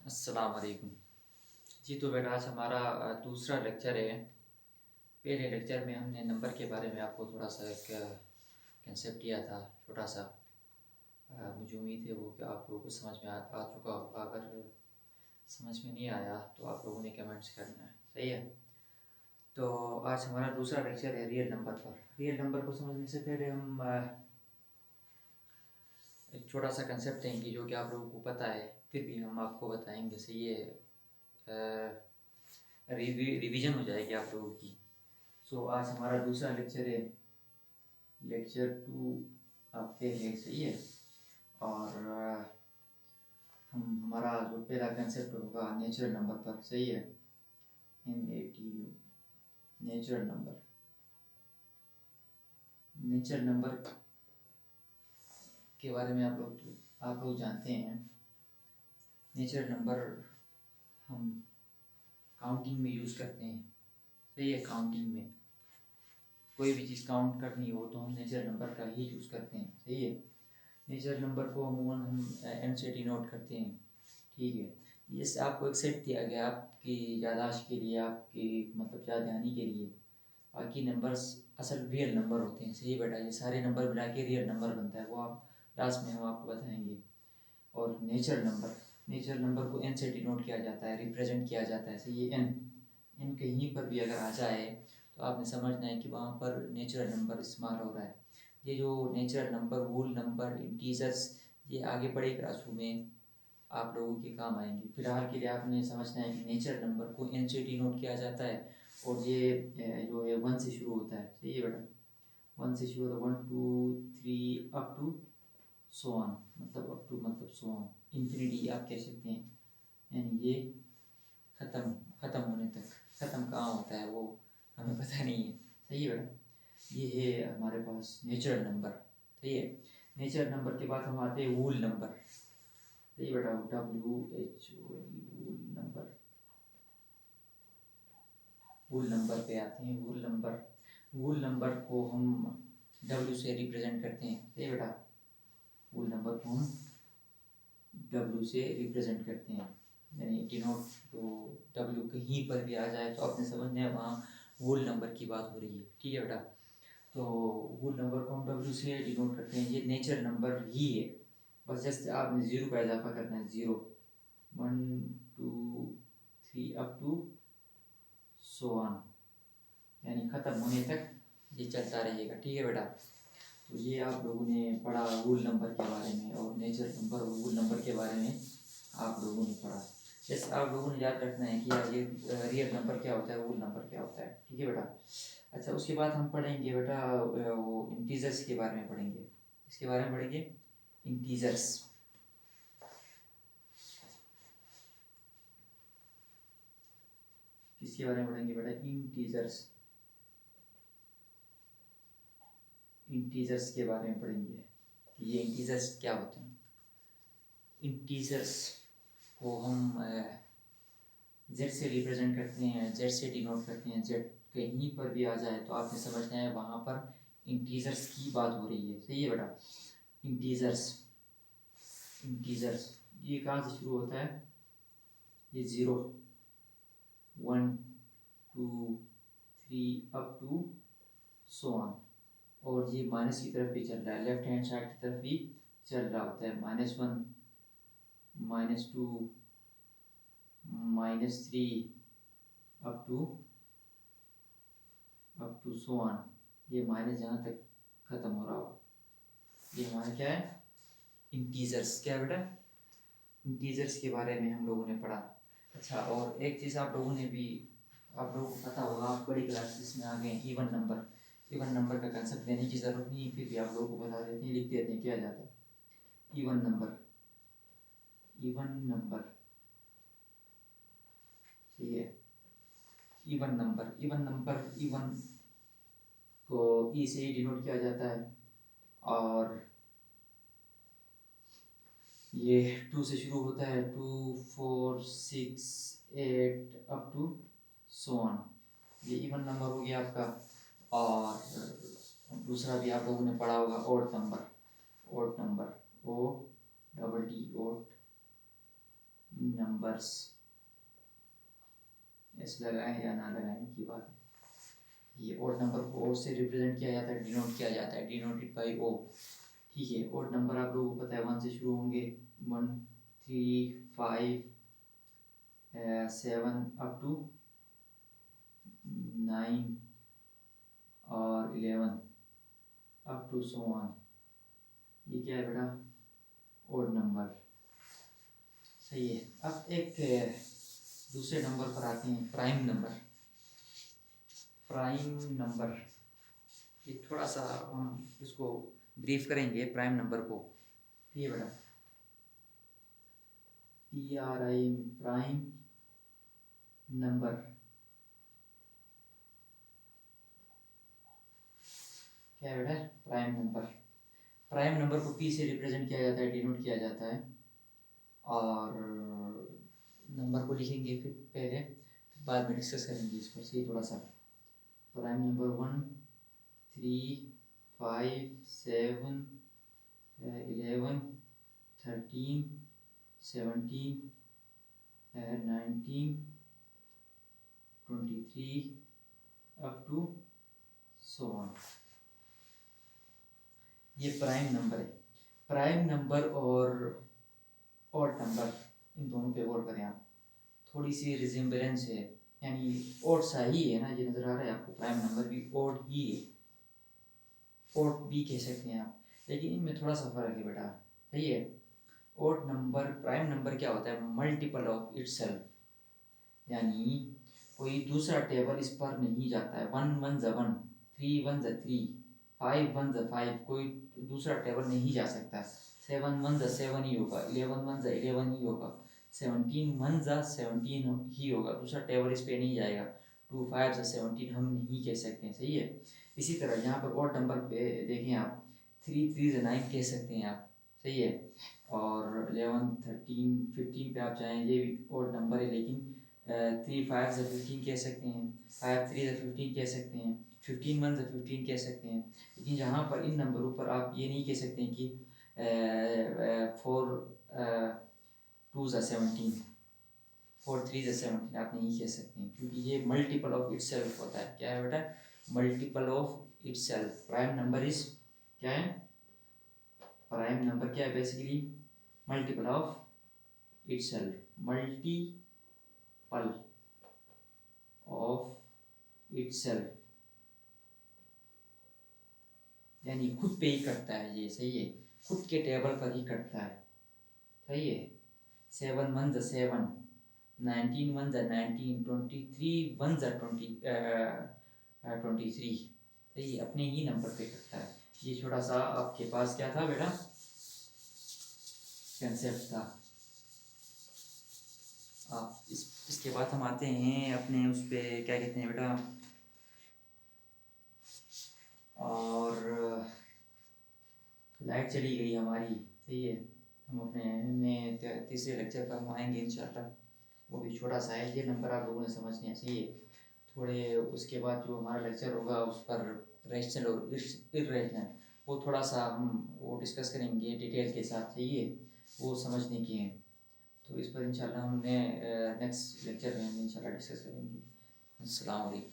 अस्सलाम वालेकुम। जी तो बेटा आज हमारा दूसरा लेक्चर है। पहले लेक्चर में हमने नंबर के बारे में आपको थोड़ा सा एक कंसेप्ट दिया था छोटा सा। मुझे उम्मीद है वो कि आप लोगों को समझ में आ चुका होगा। अगर समझ में नहीं आया तो आप लोगों ने कमेंट्स करना है, सही है। तो आज हमारा दूसरा लेक्चर है रियल नंबर पर। रियल नंबर को समझने से पहले हम एक छोटा सा कंसेप्ट देंगे जो कि आप लोगों को पता है, फिर भी हम आपको बताएंगे, सही है। रिवीजन हो जाएगी आप लोगों की। सो आज हमारा दूसरा लेक्चर है, लेक्चर 2 आपके हैं, सही है। और हमारा जो पहला कंसेप्ट होगा नेचुरल नंबर पर, सही है। NATU natural number. Natural number के बारे में आप लोग जानते हैं। नेचुरल नंबर हम काउंटिंग में यूज़ करते हैं, सही है। काउंटिंग में कोई भी चीज़ काउंट करनी हो तो हम नेचुरल नंबर का ही यूज़ करते हैं, सही है। नेचुरल नंबर को अमूमन हम NCT नोट करते हैं, ठीक है। जैसे आपको एक सेट दिया गया आपकी याददाश्त के लिए, आपकी मतलब याद दहानी के लिए। बाकी नंबर्स असल रियल नंबर होते हैं, सही बेटा। ये सारे नंबर मिला के रियल नंबर बनता है, वो आप लास्ट में हम आपको बताएंगे। और नेचुरल नंबर को एन से डिनोट किया जाता है, रिप्रेजेंट किया जाता है, सही है। एन कहीं पर भी अगर आ जाए तो आपने समझना है कि वहाँ पर नेचुरल नंबर इस्तेमाल हो रहा है। ये जो natural number, whole number, integers, ये आगे बड़े क्लासों में आप लोगों के काम आएंगे। फिलहाल के लिए आपने समझना है कि नेचुरल नंबर को एन से डिनोट किया जाता है और ये जो है 1 से शुरू होता है, सही है बेटा। 1 से शुरू होता है, 1 2 3 अप टू सो ऑन, मतलब अप टू मतलब सो ऑन, इन्फिनिटी आप कह सकते हैं। यानी ये ख़त्म ख़त्म होने तक। ख़त्म कहाँ होता है वो हमें पता नहीं है, सही है बेटा। ये है हमारे पास नेचुरल नंबर, सही है। नेचुरल नंबर के बाद हम आते हैं वूल नंबर, सही बेटा। वूल नंबर। वूल नंबर पे आते हैं। वूल नंबर को हम W से रिप्रेजेंट करते हैं, सही बेटा। वूल नंबर को हम W से रिप्रेजेंट करते हैं, यानी डिनोट। तो W कहीं पर भी आ जाए तो आपने समझना है वहाँ वोल नंबर की बात हो रही है, ठीक है बेटा। तो वोल नंबर को हम W से डिनोट करते हैं। ये नेचुरल नंबर ही है, बस जस्ट आपने ज़ीरो का इजाफा करना है। 0 1 2 3 अप टू सो ऑन, यानी ख़त्म होने तक ये चलता रहेगा, ठीक है बेटा। तो ये आप लोगों ने पढ़ा वूल नंबर के बारे में, और नेचुरल नंबर और वूल नंबर के बारे में आप लोगों ने पढ़ा। जैसे आप लोगों ने याद रखना है कि यार ये रियल नंबर क्या होता है, वूल नंबर क्या होता है, ठीक है बेटा। अच्छा, उसके बाद हम पढ़ेंगे बेटा वो इंटीजर्स के बारे में पढ़ेंगे। इसके बारे में पढ़ेंगे इंटीजर्स। किसके बारे में पढ़ेंगे बेटा? इंटीजर्स। इंटीजर्स के बारे में पढ़ेंगे कि ये इंटीजर्स क्या होते हैं। इंटीजर्स को हम जेड से रिप्रेजेंट करते हैं, जेड से डिनोट करते हैं। जेड कहीं पर भी आ जाए तो आपने समझना है वहाँ पर इंटीजर्स की बात हो रही है, सही है बेटा। इंटीजर्स ये कहाँ से शुरू होता है? ये 0 1 2 3 अप टू सो ऑन। और ये माइनस की तरफ भी चल रहा है, लेफ्ट हैंड साइड की तरफ भी चल रहा होता है। -1 -2 -3 अप टू सो ऑन। ये माइनस जहाँ तक ख़त्म हो रहा हो, ये हमारा क्या है? इंटीजर्स। क्या बेटा? इंटीजर्स के बारे में हम लोगों ने पढ़ा। अच्छा, और एक चीज़ आप लोगों को पता होगा, आप बड़ी क्लासेस में आ गए। इवन नंबर का कंसेप्ट देने की ज़रूरत नहीं, फिर भी आप लोगों को बता देते हैं, लिख देते हैं क्या जाता है। इवन नंबर, ठीक है। इवन को ई से ही डिनोट किया जाता है। और ये 2 से शुरू होता है, 2 4 6 8 अप टू सो ऑन। ये इवन नंबर हो गया आपका। और दूसरा भी आप लोगों ने पढ़ा होगा, odd number. O double D, odd numbers, S लगाएं या ना लगाएं की बात है। ये ओड नंबर को ओ से रिप्रेजेंट किया जाता है, डिनोट किया जाता है, डिनोटेड बाई ओ। ठीक है, ओड नंबर आप लोगों को पता है 1 से शुरू होंगे, 1 3 5 7 अप टू 9 और 11 अप टू सो ऑन। ये क्या है बेटा? Odd number. सही है। अब एक दूसरे नंबर पर आते हैं, प्राइम नंबर। प्राइम नंबर, ये थोड़ा सा हम इसको ब्रीफ करेंगे प्राइम नंबर को। ठीक है बेटा, PRIM, प्राइम नंबर। क्या है बेटा? Prime number. प्राइम नंबर को P से रिप्रेजेंट किया जाता है, डिनोट किया जाता है। और नंबर को लिखेंगे फिर पहले, बाद में डिस्कस करेंगे इस पर। सही, थोड़ा सा prime number 1 3 5 7 11 13 17 19 23 up to so on. ये प्राइम नंबर है। प्राइम नंबर और ऑड नंबर, इन दोनों पे गौर करें आप। थोड़ी सी रिजेम्बलेंस है, यानी ओड सा ही है ना, ये नज़र आ रहा है आपको। प्राइम नंबर भी ओड ही है, ओड भी कह सकते हैं आप, लेकिन इनमें थोड़ा सा फर्क है बेटा। सही है। ओड नंबर, प्राइम नंबर क्या होता है? मल्टीपल ऑफ इटसेल्फ, यानी कोई दूसरा टेबल इस पर नहीं जाता है। 1 1 ज़ा 1, 3 1 ज़ा 3, 5 1 ज़ा 5, कोई दूसरा टेबल नहीं जा सकता। 7 1 ज़ा 7 ही होगा, 11 1 ज़ा 11 ही होगा, 17 1 ज़ा 17 ही होगा, दूसरा टेबल इस पे नहीं जाएगा। 2 5 ज़ा 17 हम नहीं कह सकते हैं। सही है। इसी तरह यहाँ पर ऑड नंबर पे देखें आप, 3 3 ज़ा 9 कह सकते हैं आप। सही है। और 11 13 15 पे आप चाहें, ये भी ऑड नंबर है, लेकिन 3 5 ज़ा 15 कह सकते हैं, 5 3 ज़ा 15 कह सकते हैं, 15 1 ज़ा 15 कह सकते हैं। लेकिन यहाँ पर इन नंबरों पर आप ये नहीं कह सकते हैं कि 4 2 ज़ा 17, 4 3 ज़ा 17 आप नहीं कह सकते हैं, क्योंकि ये मल्टीपल ऑफ इटसेल्फ होता है। क्या है बेटा? Multiple of itself. Prime number is क्या है? प्राइम नंबर क्या है? Basically multiple of itself, multiple of itself, यानी खुद पे ही कटता है ये। सही है, खुद के टेबल पर ही कटता है। सही है। 7 1 ज़ा 7, 19 1 ज़ा 19, 23 1 ज़ा 23। सही है, अपने ही नंबर पे कटता है। ये छोटा सा आपके पास क्या था बेटा? कंसेप्ट था। आप इसके बाद हम आते हैं अपने उस पे, क्या कहते हैं बेटा, और लाइट चली गई हमारी। सही है। हम अपने तीसरे लेक्चर पर हम आएंगे इंशाल्लाह। वो भी छोटा सा है, ये नंबर आप लोगों ने समझने हैं। सही है। थोड़े उसके बाद जो हमारा लेक्चर होगा उस पर रेशनल और इर्रेशनल, वो थोड़ा सा हम वो डिस्कस करेंगे डिटेल के साथ। सही है, वो समझने की है। तो इस पर इंशाल्लाह हमने नेक्स्ट लेक्चर में हम इंशाल्लाह डिस्कस करेंगे। अस्सलाम वालेकुम।